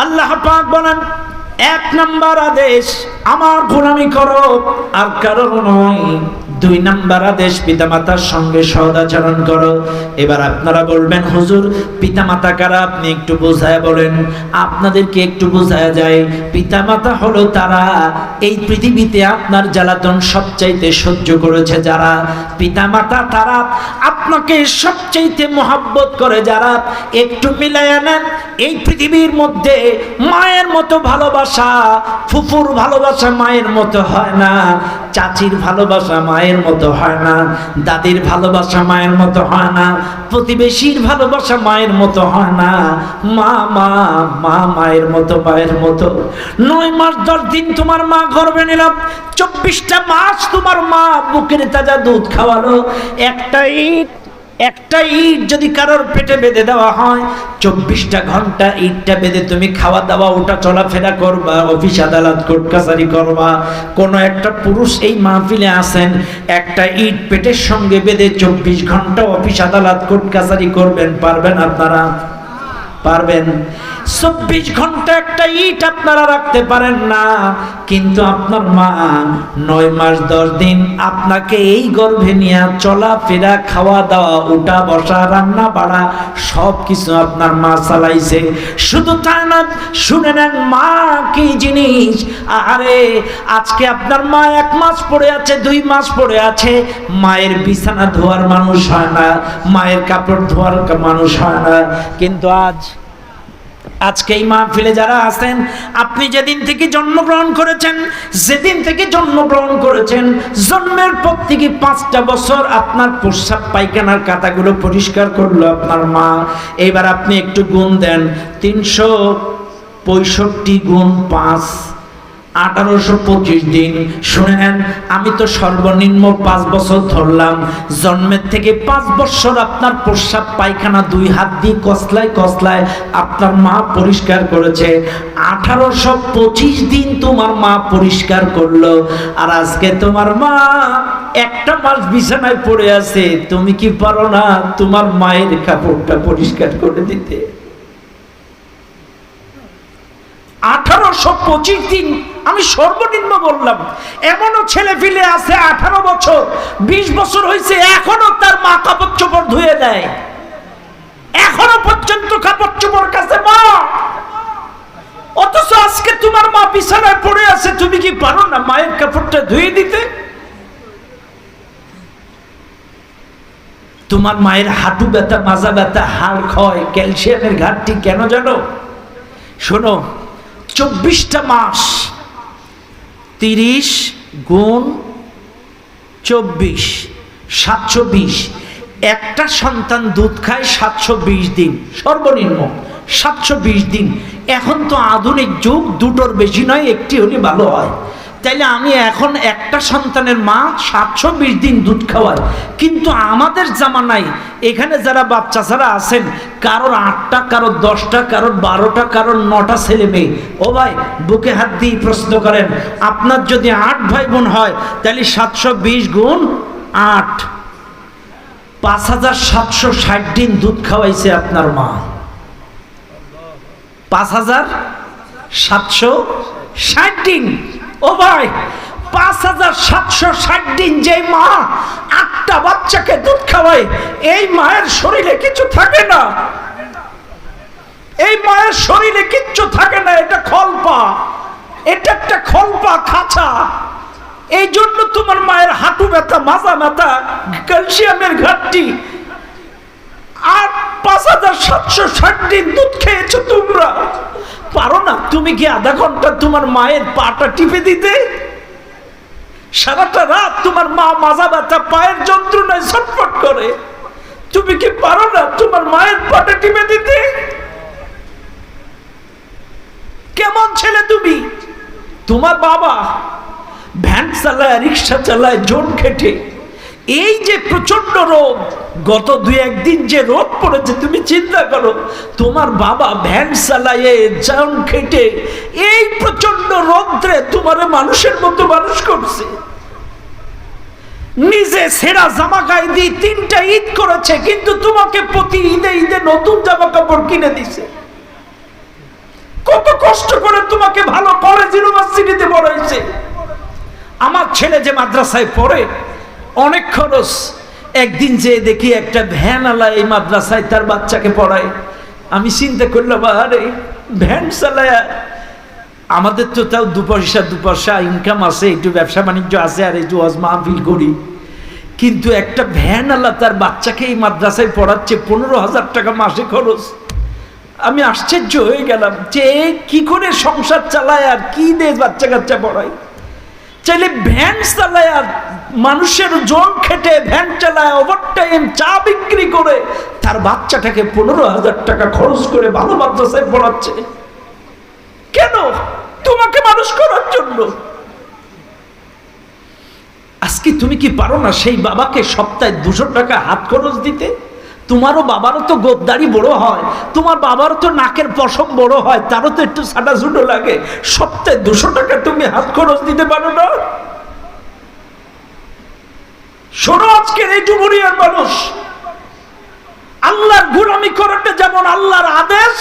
আল্লাহ পাক বলেন, এক নাম্বার আদেশ আমার গোলামি করো, আর কারণ নয়। দুই নাম্বার আদেশ পিতামাতার সঙ্গে সদাচরণ করো। এবার আপনারা বলবেন, হুজুর পিতামাতা কারা? আপনি একটু বোঝায় বলেন। আপনাদেরকে একটু বোঝায় যায়, পিতামাতা হলো তারা এই পৃথিবীতে আপনার জ্বালাতন সবচাইতে সহ্য করেছে যারা। পিতামাতা তারা আপনাকে সবচাইতে মহব্বত করে যারা। একটু মিলাইয়া নেন, এই পৃথিবীর মধ্যে মায়ের মতো ভালোবাসা, ফুফুর ভালোবাসা মায়ের মতো হয় না, চাচির ভালোবাসা মায়ের মতো হয় না, দাদির ভালোবাসা মায়ের মতো হয় না, প্রতিবেশীর ভালোবাসা মায়ের মতো হয় না। মা মা মা মায়ের মতো, মায়ের মতো। 9 মাস 10 দিন তোমার মা গর্ভে নিলাম, 24টা মাস তোমার মা বুকের তাজা দুধ খাওয়ালো। একটা ইট যদি কারোর পেটে বেঁধে দেওয়া হয়, 24টা ঘন্টা ইটটা বেঁধে তুমি খাওয়া দাওয়া ওটা চলাফেরা করবা, অফিস আদালত কোর্ট কাছারি করবা। কোন একটা পুরুষ এই মাহফিলে আছেন, একটা ইট পেটের সঙ্গে বেঁধে 24 ঘন্টা অফিস আদালত কোর্ট কাছারি করবেন? পারবেন আপনারা? পারবেন? 24 ঘন্টা একটা ইট আপনারা রাখতে পারেন না, কিন্তু আপনার মা 9 মাস 10 দিন আপনাকে এই গর্ভে নিয়ে চলাফেরা, খাওয়া দাওয়া, উঠা বসা, রান্না বাড়া সব কিছু আপনার মা চালাইছে। শুধু তা না, শুনে নেন মা কি জিনিস। আরে আজকে আপনার মা 1 মাস পড়ে আছে, 2 মাস পড়ে আছে, মায়ের বিছানা ধোয়ার মানুষ হয় না, মায়ের কাপড় ধোয়ার মানুষ হয় না। কিন্তু আজকে এই মাহফিলে যারা আছেন, আপনি যেদিন থেকে জন্মগ্রহণ করেছেন, যেদিন থেকে জন্মগ্রহণ করেছেন, জন্মের পর থেকে 5টা বছর আপনার প্রস্রাব পায়খানার কাঁটাগুলো পরিষ্কার করলো আপনার মা। এবার আপনি একটু গুণ দেন, 365 গুণ 5, 1825 দিন। শুনে নেন, আমি তো সর্বনিম্ন 5 বছর ধরলাম। জন্মের থেকে 5 বছর আপনার প্রস্রাব পায়খানা 2 হাত দিয়ে কসলায় কসলায় আপনার মা পরিষ্কার করেছে। 1825 দিন তোমার মা পরিষ্কার করলো। আর আজকে তোমার মা 1টা মাস বিছানায় পড়ে আছে, তুমি কি পারো না তোমার মায়ের কাপড়টা পরিষ্কার করে দিতে? 1825 দিন আমি সর্বনিম্ন বললাম। এমনও ছেলে ফিলে আছে 18 বছর 20 বছর হয়েছে, এখনো তার মা কাপড় চোপড় ধুয়ে দেয়, এখনো পর্যন্ত কাপড় চোপড় কাছে মা। অথচ আজকে তোমার মা বিছানায় পড়ে আছে, তুমি কি পারো না মায়ের কাপড়টা ধুয়ে দিতে? তোমার মায়ের হাঁটু ব্যথা, মাজা ব্যথা, হাড় ক্ষয়, ক্যালসিয়ামের ঘাটতি কেন জানো? শোনো, 24টা মাস, 30 গুণ 24, 720। একটা সন্তান দুধ খায় 720 দিন, সর্বনিম্ন 720 দিন। এখন তো আধুনিক যুগ, 2টোর বেশি নয়, একটি হলে ভালো হয়। তাইলে আমি এখন একটা সন্তানের মা 720 দিন দুধ খাওয়ায়। কিন্তু আমাদের জামানায় এখানে যারা বাচ্চা ছাড়া আছেন, কারোর 8টা, কারোর 10টা, কারোর 12টা, কারোর 9টা ছেলে মেয়ে। ও ভাই, বুকে হাত দিয়ে প্রশ্ন করেন, আপনার যদি 8 ভাই বোন হয়, তাহলে 720 গুণ 8, 5760 দিন দুধ খাওয়াইছে আপনার মা। 5760 দিন। ও ভাই, 5760 দিন যে মা 8টা বাচ্চাকে দুধ খাওয়ায়, এই মায়ের শরীরে কিছু থাকে না, এই মায়ের শরীরে কিচ্ছু থাকে না। এটা খলপা, এটা একটা খলপা খাঁচা। এই জন্য তোমার মায়ের হাঁটু ব্যথা, মাজা ব্যথা, ক্যালসিয়ামের ঘাটতি। আর 5760 দিন দুধ খেয়েছো তোমরা, পারো না? তুমি কি আধা ঘন্টা তোমার মায়ের পাটা টিপে দিতে? সারাটা রাত তোমার মা মাজা ব্যথা, পায়ের যন্ত্রণায় ছটফট করে, তুমি কি পারো না তোমার মায়ের পাটা টিপে দিতে? কেমন ছেলে তুমি? তোমার বাবা ভ্যান চালায়, রিক্সা চালায়, জোন খেটে। এই যে প্রচন্ড রোদ, গত 2-1 দিন যে রোদ পড়েছে, তুমি চিন্তা করো, তোমার বাবা ভ্যান চালায়, জোন খেটে, এই প্রচন্ড রোদ্রে তোমার মানুষের মতো মানুষ করছে। নিজে ছেঁড়া জামা গায়ে দিয়ে 3টা ঈদ করেছে, কিন্তু তোমাকে প্রতি ঈদে ঈদে নতুন জামা কাপড় কিনে দিছে। কত কষ্ট করে তোমাকে ভালো কলেজ ইউনিভার্সিটিতে পড়াইছে। আমার ছেলে যে মাদ্রাসায় পড়ে অনেক খরচ। একদিন যে দেখি একটা ভ্যানওয়ালা এই মাদ্রাসায় তার বাচ্চাকে পড়ায়। আমি চিন্তা করলাম, আরে ভ্যান চালায়, আমাদের তো তাও দু পয়সা ইনকাম আছে, একটু ব্যবসা বাণিজ্য আছে, আর একটু ওয়াজ মাহফিল করি, কিন্তু একটা ভ্যানওয়ালা তার বাচ্চাকে এই মাদ্রাসায় পড়াচ্ছে, 15,000 টাকা মাসে খরচ। আমি আশ্চর্য হয়ে গেলাম যে কি করে সংসার চালায় আর কি দিয়ে বাচ্চা কাচ্চা পড়ায়। চাইলে ভ্যান চালায় আর মানুষের জোর খেটে ভ্যান চালায়, ওভারটাইম চা বিক্রি করে তার বাচ্চাটাকে 15,000 টাকা খরচ করে ভালো মাদ্রাসায় পড়াচ্ছে। কেন? তোমাকে মানুষ করার জন্য। আজকে তুমি কি পারো না সেই বাবাকে সপ্তাহে 200 টাকা হাত খরচ দিতে? তোমারও বাবারও তো গোপদারি বড় হয়, তোমার বাবারও তো নাকের পশম বড় হয়, তারও তো একটু ছাটা ছুটো লাগে। সপ্তাহে 200 টাকা তুমি হাত খরচ দিতে পারো না? শোনো, আজকের এই ডুমুরিয়ার মানুষ, আল্লাহর গোলামি করাটা যেমন আল্লাহর আদেশ,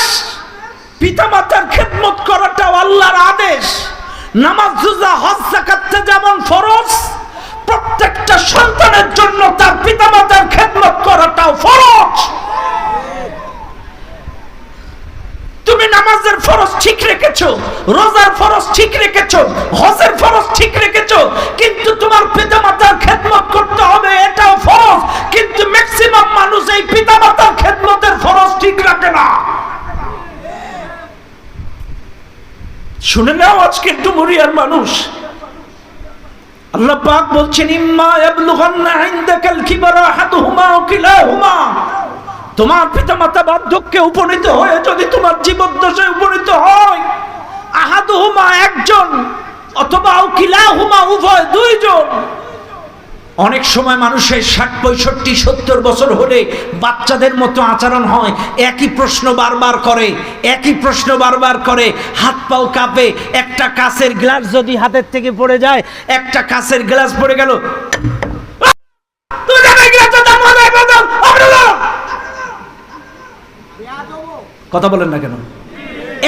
পিতামাতার খেদমত করাটাও আল্লাহর আদেশ, নামাজ রোজা হজ যাকাতটা যেমন ফরজ, প্রত্যেকটা সন্তানের জন্য তার পিতামাতার খেদমত করাটাও ফরজ। তুমি নামাজের ফরজ ঠিক রেখেছো, রোজার ফরজ ঠিক রেখেছো, হজের ফরজ ঠিক রেখেছো, কিন্তু তোমার পিতামাতার খেদমত করতে হবে, এটাও ফরজ। কিন্তু ম্যাক্সিমাম মানুষ এই পিতামাতার খেদমতের ফরজ ঠিক রাখে না। শুনে নাও আজকের ডুমুরিয়ার মানুষ, আল্লাহ পাক বলছেন, ইম্মা ইয়াবলুগান্না ইনদাকাল কিবারা আহাদুহুমা আও কিলাহুমা, তোমার পিতামাতা বার্ধক্যে উপনীত হয়ে যদি তোমার জীবদ্দশায় উপনীত হয়, আহাদুহুমা একজন, অথবা আও কিলাহুমা উভয় দুইজন। অনেক সময় মানুষের 60, 65, 70 বছর হলে বাচ্চাদের মতো আচরণ হয়, একই প্রশ্ন বারবার করে, একই প্রশ্ন বারবার করে, হাত পাও কাঁপে। একটা কাঁচের গ্লাস যদি হাতের থেকে পড়ে যায়, একটা কাঁচের গ্লাস পড়ে গেল, কথা বলেন না কেন?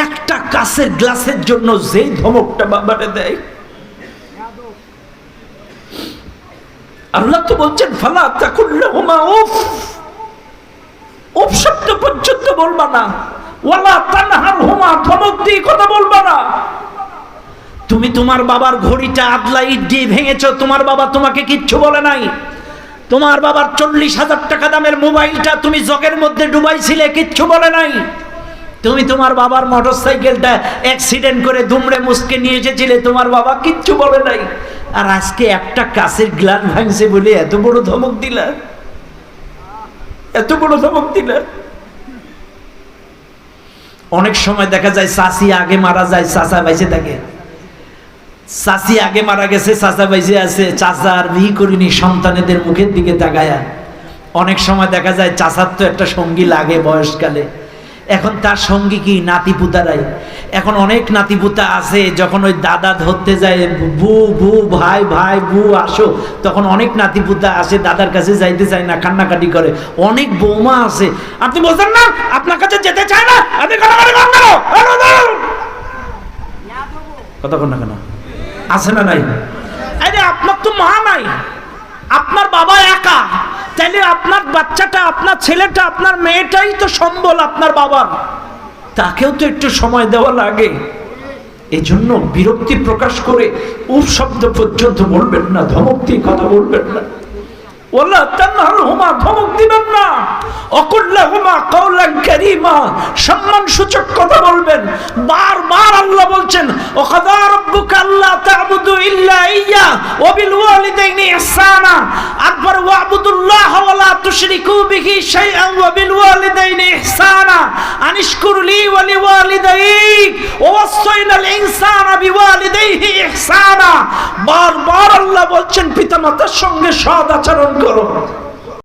একটা কাঁচের গ্লাসের জন্য যেই ধমকটা বাবারে দেয়। আল্লাহ তো বলছেন, ফালা তাকুল্লাহুমা উফ, উফ শব্দ পর্যন্ত বলবা না, ওয়ালা তানহারহুমা, ধমক দিয়ে কথা বলবা না। তুমি তোমার বাবার ঘড়িটা আদলা ইট দিয়ে ভেঙেছো, তোমার বাবা তোমাকে কিচ্ছু বলে নাই। তোমার বাবার 40,000 টাকা দামের মোবাইলটা তুমি জগের মধ্যে ডুবাইছিলে, কিচ্ছু বলে নাই। তুমি তোমার বাবার মোটরসাইকেলটা অ্যাক্সিডেন্ট করে দুমড়ে মুচকে নিয়ে এসেছিলে, তোমার বাবা কিচ্ছু বলে নাই। আর আজকে একটা কাঁচের গ্লাস ভাঙছে বলে এত বড় ধমক দিলা, এত বড় ধমক দিলা। অনেক সময় দেখা যায় চাচি আগে মারা যায়, চাচা বাইসে থাকে। চাচি আগে মারা গেছে, চাচা বাইসে আছে, চাচা আর বিয়ে করিনি, সন্তানেদের মুখের দিকে তাকায়া। অনেক সময় দেখা যায় চাচার তো একটা সঙ্গী লাগে বয়সকালে, এখন তার সঙ্গী কি নাতিপুতারাই। এখন অনেক নাতিপুতা আছে, যখন ওই দাদা ধরতে যায়, বু বু ভাই ভাই বু আসো, তখন অনেক নাতিপুতা আসে, দাদার কাছে যাইতে চায় না, কান্নাকাটি করে। অনেক বৌমা আছে, আপনি বলছেন না আপনার কাছে যেতে চায় না, আপনি কথা কন না কেন? আছে না নাই? আরে আপনার তো মা নাই, আপনার বাবা একা, তাইলে আপনার বাচ্চাটা, আপনার ছেলেটা, আপনার মেয়েটাই তো সম্বল আপনার বাবার, তাকেও তো একটু সময় দেওয়া লাগে। এই জন্য বিরক্তি প্রকাশ করে উফ শব্দ পর্যন্ত বলবেন না, ধমক দিয়ে কথা বলবেন না, ওয়ালা তানহারহুমা, ধমক দিবেন না, অকুল্লাহুমা কাওলান কারীমা, সম্মান সূচক কথা বলবেন। বারবার আল্লাহ বলছেন, ওয়াকাদা রাব্বুকা আল্লা তা'বুদু ইল্লা ইয়্যা ওয়া বিল ওয়ালিদাইনি ইহসানা, আকবার ওয়া'বুদুল্লাহ ওয়া লা তুশরিকু বিহি শাইআন ওয়া বিল ওয়ালিদাইনি ইহসানা আনিশকুর লি ওয়া লিওয়ালিদাইক ওয়া ওয়াসাইনাল ইনসানা বিওয়ালিদাইহি ইহসানা। বারবার আল্লাহ বলছেন পিতামাতার সঙ্গে সৎ আচরণ করো।